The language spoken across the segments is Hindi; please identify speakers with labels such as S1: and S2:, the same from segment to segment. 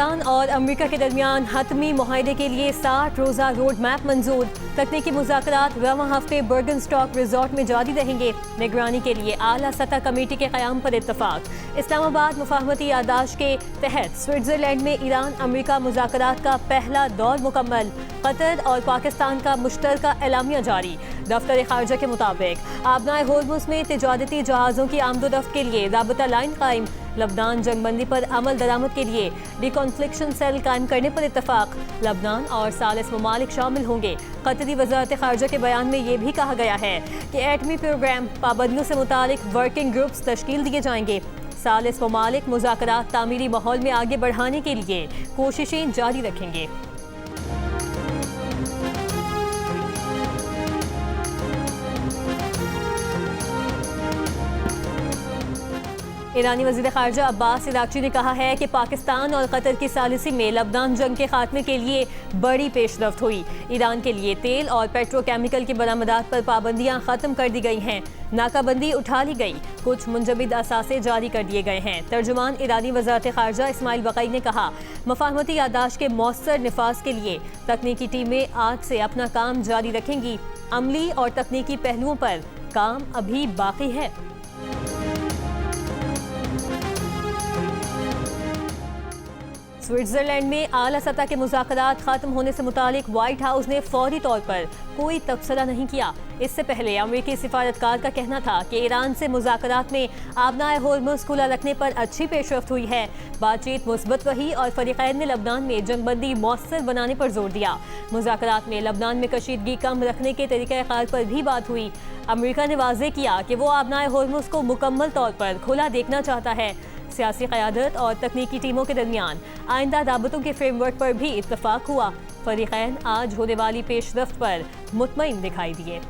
S1: ईरान और अमेरिका के दरमियान हतमी मुआहदे के लिए 60 रोज़ा रोड मैप मंजूर। तकनीकी मुज़ाकरात रवां हफ्ते बर्गनस्टॉक रिजॉर्ट में जारी रहेंगे। निगरानी के लिए आला सतह कमेटी के क़याम पर इत्तफाक। इस्लामाबाद मुफाहमती यादाश्त के तहत स्विट्ज़रलैंड में ईरान अमेरिका मुज़ाकरात का पहला दौर मुकम्मल। कतर और पाकिस्तान का मुश्तरका एलामिया जारी। दफ्तर खारजा के मुताबिक आबनाए होर्मुज़ में तिजारती जहाज़ों की आमदोरफ्त के लिए राबता लाइन कायम। लबनान जंगबंदी पर अमल दरामद के लिए डिकॉन्फ्लिक्शन सेल कायम करने पर इत्तफाक। लबनान और सालिस ममालिक शामिल होंगे। कतरी वज़ारत खारजा के बयान में ये भी कहा गया है कि एटमी प्रोग्राम पाबंदियों से मुतालिक वर्किंग ग्रुप्स तश्कील दिए जाएंगे। सालिस ममालिक मुज़ाकरात तामीरी माहौल में आगे बढ़ाने के लिए कोशिशें जारी रखेंगे। ईरानी वज़ीर ख़ारजा अब्बास इराक़ची ने कहा है कि पाकिस्तान और कतर की सालिसी में लबनान जंग के खात्मे के लिए बड़ी पेशरफ्त हुई। ईरान के लिए तेल और पेट्रोकेमिकल की बरामदात पर पाबंदियाँ ख़त्म कर दी गई हैं। नाकाबंदी उठा ली गई। कुछ मुंजमद असासे जारी कर दिए गए हैं। तर्जुमान ईरानी वज़ारत ख़ारजा इस्माइल बक़ई ने कहा, मुफ़ाहमती यादाश्त के मौसर नफाज के लिए तकनीकी टीमें आज से अपना काम जारी रखेंगी। अमली और तकनीकी पहलुओं पर काम अभी बाकी है। स्विट्ज़रलैंड में आला सतह के मुज़ाकरात ख़त्म होने से मुतालिक व्हाइट हाउस ने फौरी तौर पर कोई तबसरा नहीं किया। इससे पहले अमेरिकी सिफारतकार का कहना था कि ईरान से मुज़ाकरात में आबनाए होर्मुज़ खुला रखने पर अच्छी पेशरफ्त हुई है। बातचीत मुस्बत रही और फ़रीक़ैन ने लबनान में जंगबंदी मौसर बनाने पर जोर दिया। मुज़ाकरात में लबनान में कशीदगी कम रखने के तरीक़ाकार पर भी बात हुई। अमेरिका ने वाज़ेह किया कि वो आबनाए होर्मुज़ को मुकम्मल तौर पर खुला देखना चाहता है। सियासी क़यादत और तकनीकी टीमों के दरमियान आइंदा राबतों के फ्रेमवर्क पर भी इत्तफाक हुआ। फ़रीक़ैन आज होने वाली पेशरफ्त पर मुतमईन दिखाई दिए।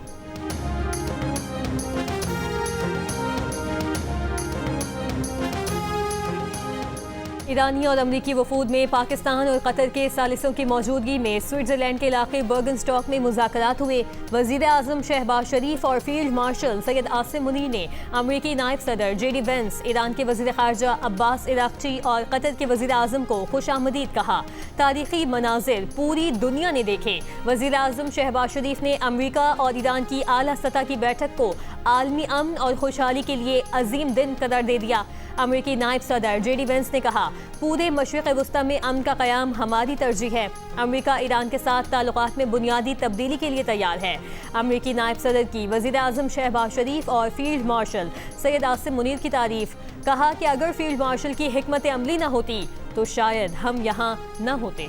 S1: ईरानी और अमरीकी वफूद में पाकिस्तान और कतर के सालिसों की मौजूदगी में स्विट्ज़रलैंड के इलाके बर्गनस्टॉक में मुज़ाकरात हुए। वज़ीर आज़म शहबाज शरीफ और फील्ड मार्शल सैयद आसिम मुनीर ने अमरीकी नायब सदर JD वेंस, ईरान के वज़ीर ख़ारजा अब्बास इराक़ची और कतर के वज़ीर आज़म को खुशामदीद कहा। तारीख़ी मनाज़िर पूरी दुनिया ने देखे। वज़ीर आज़म शहबाज शरीफ ने अमरीका और ईरान की आला सतह की बैठक को आलमी अमन और खुशहाली के लिए अजीम दिन करार दे दिया। अमरीकी नायब सदर JD वेंस ने कहा, पूरे मशरिक़ वस्ता में अमन का क़याम हमारी तरजीह है। अमरीका ईरान के साथ ताल्लुकात में बुनियादी तब्दीली के लिए तैयार है। अमरीकी नायब सदर की वज़ीर आज़म शहबाज शरीफ और फील्ड मार्शल सैयद आसिम मुनीर की तारीफ। कहा कि अगर फील्ड मार्शल की हिकमत अमली न होती तो शायद हम यहाँ न होते।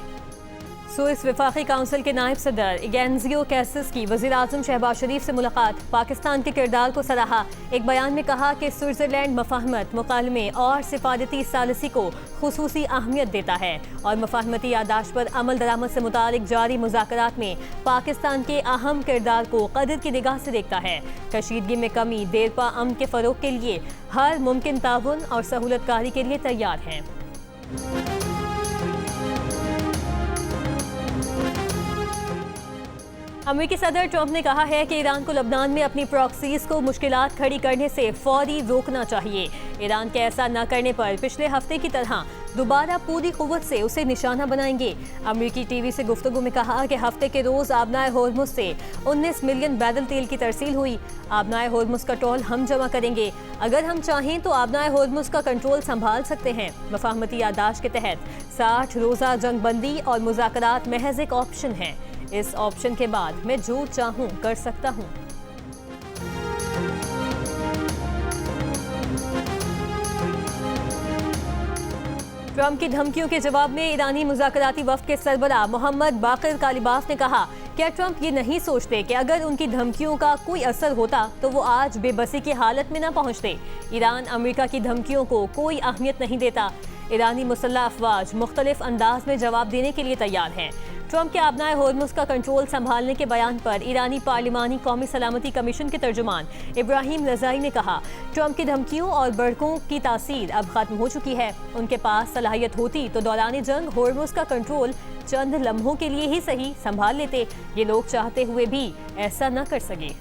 S1: स्विस वफाकी काउंसिल के नायब सदर इगेंजियो कैसिस की वज़ीर आज़म शहबाज शरीफ से मुलाकात। पाकिस्तान के किरदार को सराहा। एक बयान में कहा कि स्विट्ज़रलैंड मफाहमत, मुकालमे और सिफारती सालिसी को खुसूसी अहमियत देता है और मुफाहमती यादाश्त पर अमल दरामद से मुतालिक जारी मुज़ाकरात में पाकिस्तान के अहम किरदार को कदर की निगाह से देखता है। कशीदगी में कमी, देरपा अमन के फ़रोग़ के लिए हर मुमकिन ताउन और सहूलतकारी के लिए तैयार हैं। अमेरिकी सदर ट्रंप ने कहा है कि ईरान को लबनान में अपनी प्रॉक्सीज को मुश्किलात खड़ी करने से फौरी रोकना चाहिए। ईरान के ऐसा न करने पर पिछले हफ्ते की तरह दोबारा पूरी कुव्वत से उसे निशाना बनाएंगे। अमेरिकी टीवी से गुफ्तगू में कहा कि हफ्ते के रोज आबनाए होर्मुज़ से 19 मिलियन बैरल तेल की तरसील हुई। आबनाए होर्मुज़ का टोल हम जमा करेंगे। अगर हम चाहें तो आबनाए होर्मुज़ का कंट्रोल संभाल सकते हैं। मुफाहमती यादाश्त के तहत 60 रोज़ा जंगबंदी और मुज़ाकरात महज एक ऑप्शन है। इस ऑप्शन के बाद मैं जो चाहूं कर सकता हूं। ट्रंप की धमकियों के जवाब में ईरानी मुज़ाकराती वफ़द के सरबराह मोहम्मद बाक़िर कालिबाफ ने कहा, क्या ट्रंप ये नहीं सोचते कि अगर उनकी धमकियों का कोई असर होता तो वो आज बेबसी की हालत में न पहुंचते। ईरान अमेरिका की धमकियों को कोई अहमियत नहीं देता। ईरानी मुसल्लह अफवाज मुख्तलिफ अंदाज में जवाब देने के लिए तैयार हैं। ट्रंप के आबनाए होर्मुज़ का कंट्रोल संभालने के बयान पर ईरानी पार्लिमानी कौमी सलामती कमीशन के तर्जुमान इब्राहिम रज़ाई ने कहा, ट्रंप की धमकियों और बड़कों की तासीर अब खत्म हो चुकी है। उनके पास सलाहियत होती तो दौरान जंग होर्मुज़ का कंट्रोल चंद लम्हों के लिए ही सही संभाल लेते। ये लोग चाहते हुए भी ऐसा न कर सके।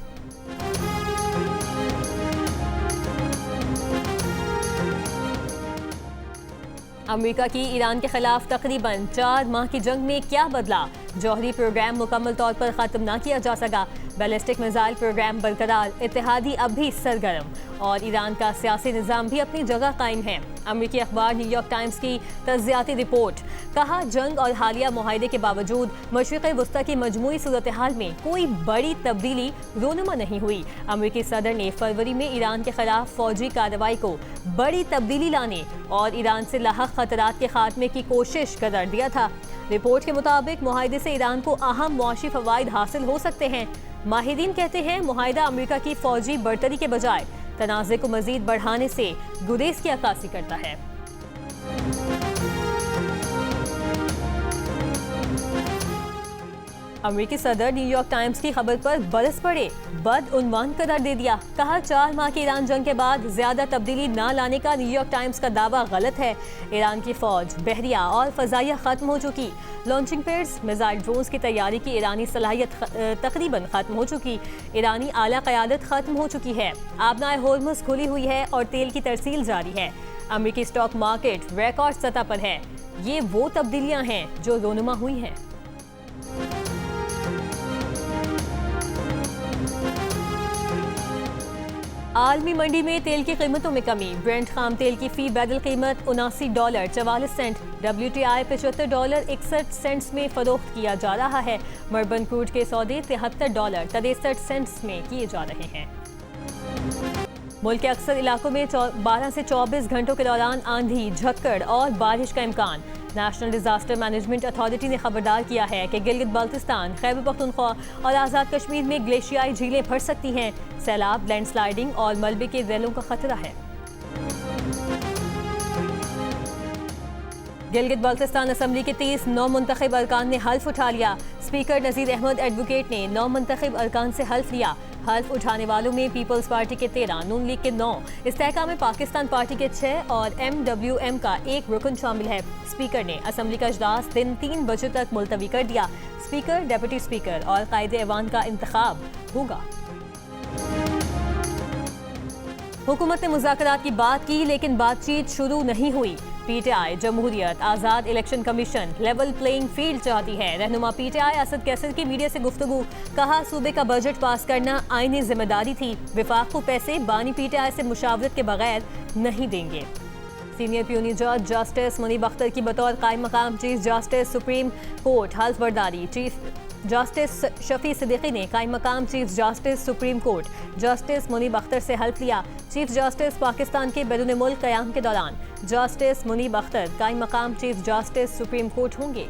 S1: अमेरिका की ईरान के खिलाफ तकरीबन 4 माह की जंग में क्या बदला? जौहरी प्रोग्राम मुकम्मल तौर पर खत्म ना किया जा सका, बैलिस्टिक मिसाइल प्रोग्राम बरकरार, इत्तेहादी अब भी सरगर्म और ईरान का सियासी निज़ाम भी अपनी जगह कायम है। अमेरिकी अखबार न्यूयॉर्क टाइम्स की तज्जियाती रिपोर्ट, कहा जंग और हालिया मुआहदे के बावजूद मशरिक़ वस्ता की मजमूई सूरत हाल में कोई बड़ी तब्दीली रोनुमा नहीं हुई। अमेरिकी सदर ने फरवरी में ईरान के खिलाफ फौजी कार्रवाई को बड़ी तब्दीली लाने और ईरान से लाहक खतरात के खात्मे की कोशिश करार दिया था। रिपोर्ट के मुताबिक मुआहदे से ईरान को अहम मुआशी फवाइद हासिल हो सकते हैं। माहिरीन कहते हैं मुआहदा अमेरिका की फौजी बर्तरी के बजाय तनाज़े को मजीद बढ़ाने से गुरेज की अक्कासी करता है। अमेरिकी सदर न्यूयॉर्क टाइम्स की खबर पर बरस पड़े, बदउन्वान करार दे दिया। कहा 4 माह की ईरान जंग के बाद ज्यादा तब्दीली न लाने का न्यूयॉर्क टाइम्स का दावा गलत है। ईरान की फौज, बहरिया और फजाइया खत्म हो चुकी। लॉन्चिंग पैड्स, मिसाइल ड्रोन्स की तैयारी की ईरानी सलाहियत तकरीबन खत्म हो चुकी। ईरानी आला क़यादत खत्म हो चुकी है। आबनाए होर्मुज़ खुली हुई है और तेल की तरसील जारी है। अमेरिकी स्टॉक मार्केट रिकॉर्ड सतह पर है। ये वो तब्दीलियां हैं जो रोनुमा हुई हैं। आलमी मंडी में तेल की कीमतों में कमी। ब्रेंट खाम तेल की फी बैरल कीमत $79.44, WTI $75.61 में फरोख्त किया जा रहा है। मर्बन क्रूड के सौदे $73.63 में किए जा रहे हैं। मुल्क के अक्सर इलाकों में 12 से 24 घंटों के दौरान आंधी, झक्कड़ और बारिश का इम्कान। नेशनल डिजास्टर मैनेजमेंट अथॉरिटी ने खबरदार किया है कि गिलगित बाल्तिस्तान, खैबर पख्तूनख्वा और आज़ाद कश्मीर में ग्लेशियाई झीलें फट सकती हैं। सैलाब, लैंडस्लाइडिंग और मलबे के रेलों का खतरा है। गिलगित बाल्तिस्तान असम्बली के 30 नौ मुंतखब अरकान ने हल्फ उठा लिया। स्पीकर नज़ीर अहमद एडवोकेट ने 9 मुंतखब अरकान से हल्फ लिया। हल्फ उठाने वालों में पीपल्स पार्टी के 13, नून लीग के 9, इस्तेहकाम पाकिस्तान पार्टी के 6 और MWM का 1 रुकन शामिल है। स्पीकर ने असम्बली का इजलास दिन 3 बजे तक मुलतवी कर दिया। स्पीकर, डिप्टी स्पीकर और कायदे ऐवान का इंतखाब होगा। हुकूमत ने मुज़ाकरात की बात की लेकिन बातचीत शुरू नहीं हुई। PTI, जमहूरियत, आज़ाद election commission level playing field चाहती है। रहनुमा PTI असद कैसर की मीडिया से गुफ्तगू, कहा सूबे का बजट पास करना आईनी जिम्मेदारी थी। विफाक को पैसे बानी PTI से मुशावरत के बगैर नहीं देंगे। सीनियर प्यूनी जज जस्टिस मुनीब अख्तर की बतौर कायम मकाम चीफ जस्टिस सुप्रीम कोर्ट हल्फ बर्दारी। चीफ जस्टिस शफी सिद्दीकी ने कायम मकाम chief justice supreme court justice Munib Akhtar से हल्फ लिया। चीफ जस्टिस पाकिस्तान के बैरून मुल्क क़याम के दौरान जस्टिस मुनीब अख्तर कायम मकाम चीफ जस्टिस सुप्रीम कोर्ट होंगे।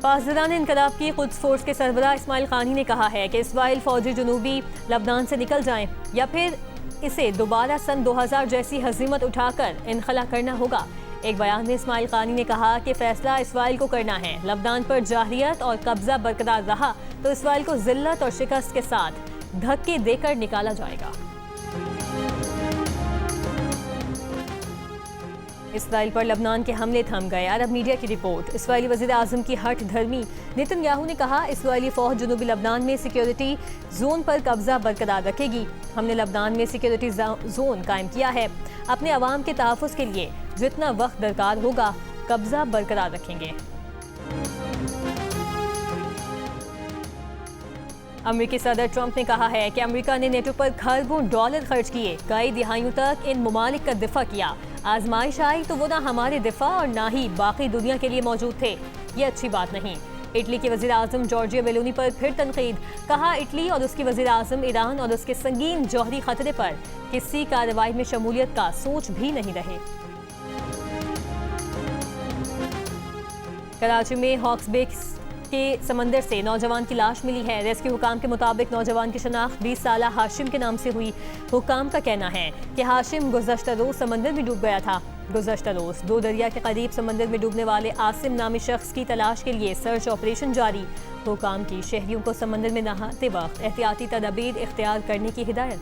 S1: पासदारान इनकलाब की कुद्स फोर्स के सरबराह इस्माइल खानी ने कहा है कि इसराइल फौजी जनूबी लबनान से निकल जाएं या फिर इसे दोबारा सन 2000 जैसी हजीमत उठाकर इनखला करना होगा। एक बयान में इस्माइल खानी ने कहा कि फैसला इसराइल को करना है। लबनान पर जाहिरियत और कब्जा बरकरार रहा तो इसराइल को जिल्लत और शिकस्त के साथ धक्के देकर निकाला जाएगा। इसराइल पर लबनान के हमले थम गए। अरब मीडिया की रिपोर्ट, इसराइली वज़ीर आज़म की हठ धर्मी नेतन्याहू ने कहा इसराइली फौज जनूबी लबनान में सिक्योरिटी जोन पर कब्जा बरकरार रखेगी। हमने लबनान में सिक्योरिटी जोन कायम किया है। अपने अवाम के तहफ़्फ़ुज़ के लिए जितना वक्त दरकार होगा कब्जा बरकरार रखेंगे। अमेरिकी सदर ट्रंप ने कहा है कि अमेरिका ने नेटो पर खरबों डॉलर खर्च किए, कई दिहाइयों तक इन ममालिक का दिफा किया। आजमाइश आई तो वो ना हमारे दिफा और ना ही बाकी दुनिया के लिए मौजूद थे। ये अच्छी बात नहीं। इटली के वज़ीर आज़म जॉर्जिया मेलोनी पर फिर तनकीद, कहा इटली और उसकी वज़ीर आज़म ईरान और उसके संगीन जौहरी खतरे पर किसी कार्रवाई में शमूलियत का सोच भी नहीं रहे। कराची में हॉक्स बे के समंदर से नौजवान की लाश मिली है। रेस्क्यू हुकाम के मुताबिक नौजवान की शनाख्त 20 साला हाशिम के नाम से हुई। हुकाम का कहना है कि हाशिम गुज़श्ता रोज समंदर में डूब गया था। गुज़श्ता रोज 2 दरिया के करीब समंदर में डूबने वाले आसिम नामी शख्स की तलाश के लिए सर्च ऑपरेशन जारी। हुकाम की शहरियों को समंदर में नहाते वक्त एहतियाती तदबीर इख्तियार करने की हिदायत।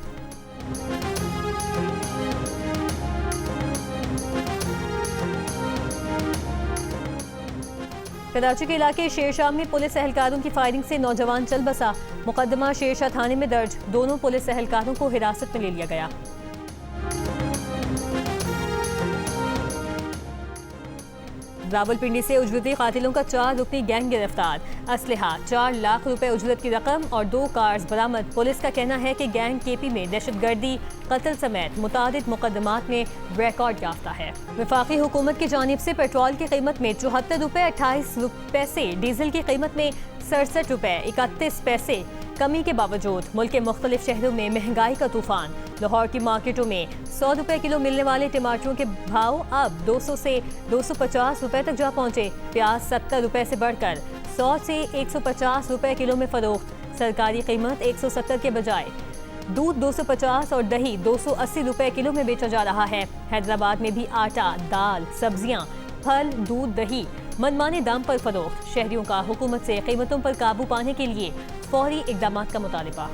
S1: कराची के इलाके शेरशाह में पुलिस एहलकारों की फायरिंग से नौजवान चल बसा। मुकदमा शेरशाह थाने में दर्ज, दोनों पुलिस एहलकारों को हिरासत में ले लिया गया। रावलपिंडी से उजरती कातिलों का 4 रुकनी गैंग गिरफ्तार। असलहा 4 लाख रुपए उजरत की रकम और 2 कार्स बरामद। पुलिस का कहना है कि गैंग केपी में दहशतगर्दी, कत्ल समेत मुतादिद मुकदमात में रिकॉर्ड याफ्ता है। वफाकी हुकूमत की जानिब से पेट्रोल की कीमत में 74 रुपए 28 पैसे, डीजल की कीमत में 67 रुपए 31 पैसे कमी के बावजूद मुल्क के मुख्तलिफ शहरों में महंगाई का तूफान। लाहौर की मार्केटों में 100 रुपए किलो मिलने वाले टमाटरों के भाव अब 200 से 250 रुपए तक जा पहुंचे। प्याज 70 रुपए से बढ़कर 100 से 150 रुपए किलो में फरोख्त। सरकारी कीमत 170 के बजाय दूध 250 और दही 280 रुपए किलो में बेचा जा रहा है। हैदराबाद में भी आटा, दाल, सब्जियां, फल, दूध, दही मनमाने दाम पर फरोख्त। शहरियों का हुकूमत से कीमतों पर काबू पाने के लिए फौरी इकदामात का मुतालिबा।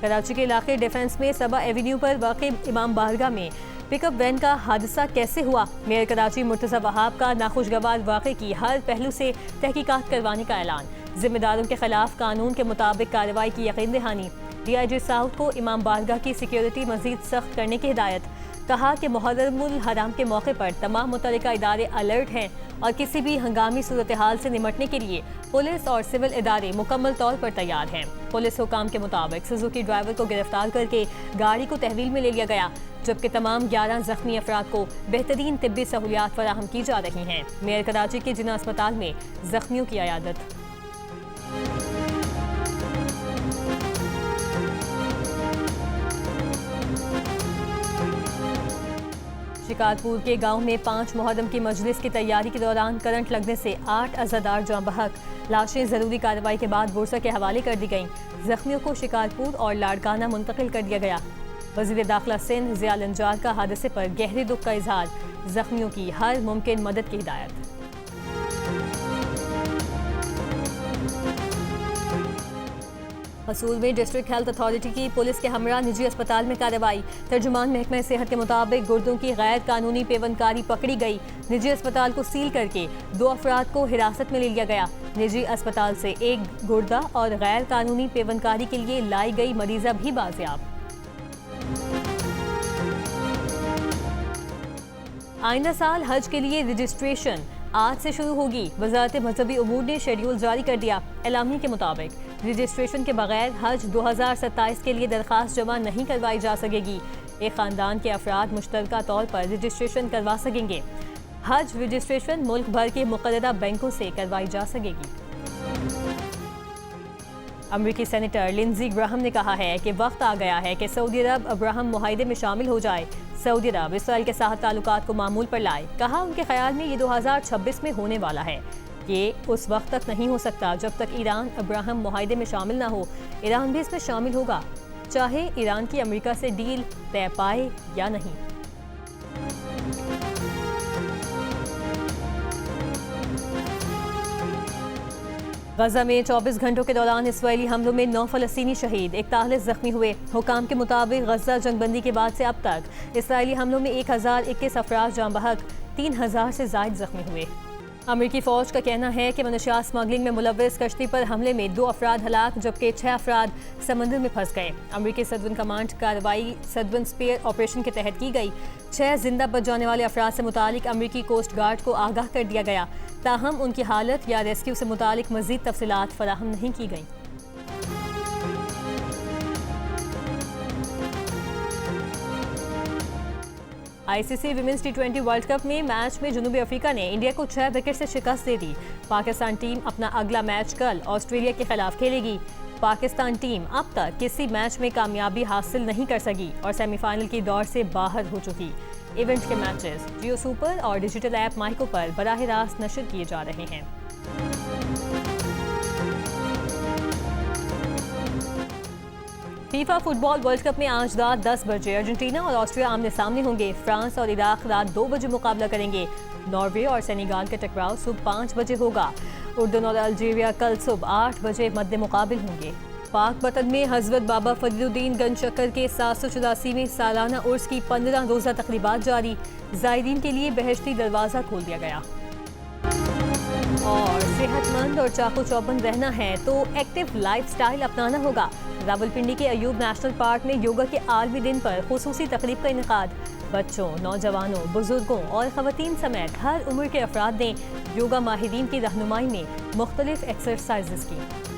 S1: कराची के इलाके डिफेंस में सबा एवेन्यू पर वाक़ई इमाम बारगाह में पिकअप वैन का हादसा कैसे हुआ? मेयर कराची मुर्तज़ा वहाब का नाखुशगवार वाक़े की हर पहलू से तहकीकात करवाने का ऐलान। जिम्मेदारों के खिलाफ कानून के मुताबिक कार्रवाई की यकीन दहानी। DIG साउथ को इमाम बारगाह की सिक्योरिटी मजीद सख्त करने की हिदायत। कहा कि मुहर्रमुल हराम के मौके पर तमाम मुतल्लिका इदारे अलर्ट हैं और किसी भी हंगामी सूरत हाल से निपटने के लिए पुलिस और सिविल इदारे मुकम्मल तौर पर तैयार हैं। पुलिस हुकाम के मुताबिक सुजुकी ड्राइवर को गिरफ्तार करके गाड़ी को तहवील में ले लिया गया, जबकि तमाम 11 जख्मी अफराद को बेहतरीन तिब्बी सहूलियात फराहम की जा रही हैं। मेयर कराची के जिना अस्पताल में जख्मियों की अयादत। शिकारपुर के गांव में 5 मुहर्रम की मजलिस की तैयारी के दौरान करंट लगने से 8 अज़ादार जाँ बहक। लाशें जरूरी कार्रवाई के बाद बुरसा के हवाले कर दी गईं। जख्मियों को शिकारपुर और लाड़काना मुंतकिल कर दिया गया। वज़ीर दाखिला सिंध ज़िया लंजार का हादसे पर गहरे दुख का इजहार। जख्मियों की हर मुमकिन मदद की हिदायत। हसूल में डिस्ट्रिक्ट हेल्थ अथॉरिटी की पुलिस के हमरा निजी अस्पताल में कार्रवाई। तर्जुमान महकमा सेहत के मुताबिक गुर्दों की गैर कानूनी पेवनकारी पकड़ी गई। निजी अस्पताल को सील करके 2 अफराद को हिरासत में ले लिया गया। निजी अस्पताल से 1 गुर्दा और गैर कानूनी पेवनकारी के लिए लाई गई मरीजा भी बाजियाब। आइंदा साल हज के लिए रजिस्ट्रेशन आज से शुरू होगी। वजारत मजहबी उमूर ने शेड्यूल जारी कर दिया। एलामी के मुताबिक रजिस्ट्रेशन के बगैर हज 2027 के लिए दरख्वास्त जमा नहीं करवाई जा सकेगी। एक खानदान के अफराद मुश्तरका तौर पर रजिस्ट्रेशन करवा सकेंगे। हज रजिस्ट्रेशन मुल्क भर के मुक़र्ररा बैंकों से करवाई जा सकेगी। अमरीकी सेनेटर लिंजी ग्राहम ने कहा है कि वक्त आ गया है कि सऊदी अरब अब्राहम मुआहदे में शामिल हो जाए। सऊदी अरब इसराइल के साथ ताल्लुकात को मामूल पर लाए। कहा उनके ख्याल में ये 2026 में होने वाला है। ये उस वक्त तक नहीं हो सकता जब तक ईरान अब्राहम मुआहदे में शामिल ना हो। ईरान भी इसमें शामिल होगा, चाहे ईरान की अमेरिका से डील तय पाए या नहीं। गजा में 24 घंटों के दौरान इसराइली हमलों में 9 फ़लस्तीनी शहीद, 41 जख्मी हुए। हुकाम के मुताबिक गजा जंगबंदी के बाद से अब तक इसराइली हमलों में 1021 अफराद जाँ बहक, 3000 से ज़ायद जख्मी हुए। अमेरिकी फ़ौज का कहना है कि मनशियात स्मगलिंग में मुलव्वस कश्ती पर हमले में 2 अफराद हलाक जबकि 6 अफराद समंदर में फंस गए। अमेरिकी सदवन कमांड कार्रवाई सदवन स्पेयर ऑपरेशन के तहत की गई। 6 जिंदा बच जाने वाले अफराद से मुतालिक अमेरिकी कोस्ट गार्ड को आगाह कर दिया गया। ताहम उनकी हालत या रेस्क्यू से मुतालिक मजीद तफसीलात फराहम नहीं की गई। ICC women's T20 world cup में मैच में जनूबी अफ्रीका ने इंडिया को 6 विकेट से शिकस्त दे दी। पाकिस्तान टीम अपना अगला मैच कल ऑस्ट्रेलिया के खिलाफ खेलेगी। पाकिस्तान टीम अब तक किसी मैच में कामयाबी हासिल नहीं कर सकी और सेमीफाइनल की दौड़ से बाहर हो चुकी। इवेंट के मैचेस जियो सुपर और डिजिटल ऐप माइको पर बराह रास्त नशर किए जा रहे हैं। फीफा फुटबॉल वर्ल्ड कप में आज रात 10 बजे अर्जेंटीना और ऑस्ट्रिया आमने सामने होंगे। फ्रांस और इराक रात 2 बजे मुकाबला करेंगे। नॉर्वे और सेनेगाल का टकराव सुबह 5 बजे होगा। उर्दन और अल्जीरिया कल सुबह 8 बजे मद्दे मुकाबिल होंगे। पाक वतन में हजरत बाबा फरीदुद्दीन गंज शक्कर के 784वें सालाना उर्स की 15 रोज़ा तकरीबात जारी। ज़ायरीन के लिए बहश्ती दरवाज़ा खोल दिया गया। और सेहतमंद और चाकू चौबंद रहना है तो एक्टिव लाइफस्टाइल अपनाना होगा। रावलपिंडी के अयूब नेशनल पार्क में योगा के आलमी दिन पर खुसूसी तकरीब का इनेकाद। बच्चों, नौजवानों, बुजुर्गों और ख़वातीन समेत हर उम्र के अफराद ने योगा माहिरीन की रहनुमाई में मुख्तलिफ एक्सरसाइजेस की।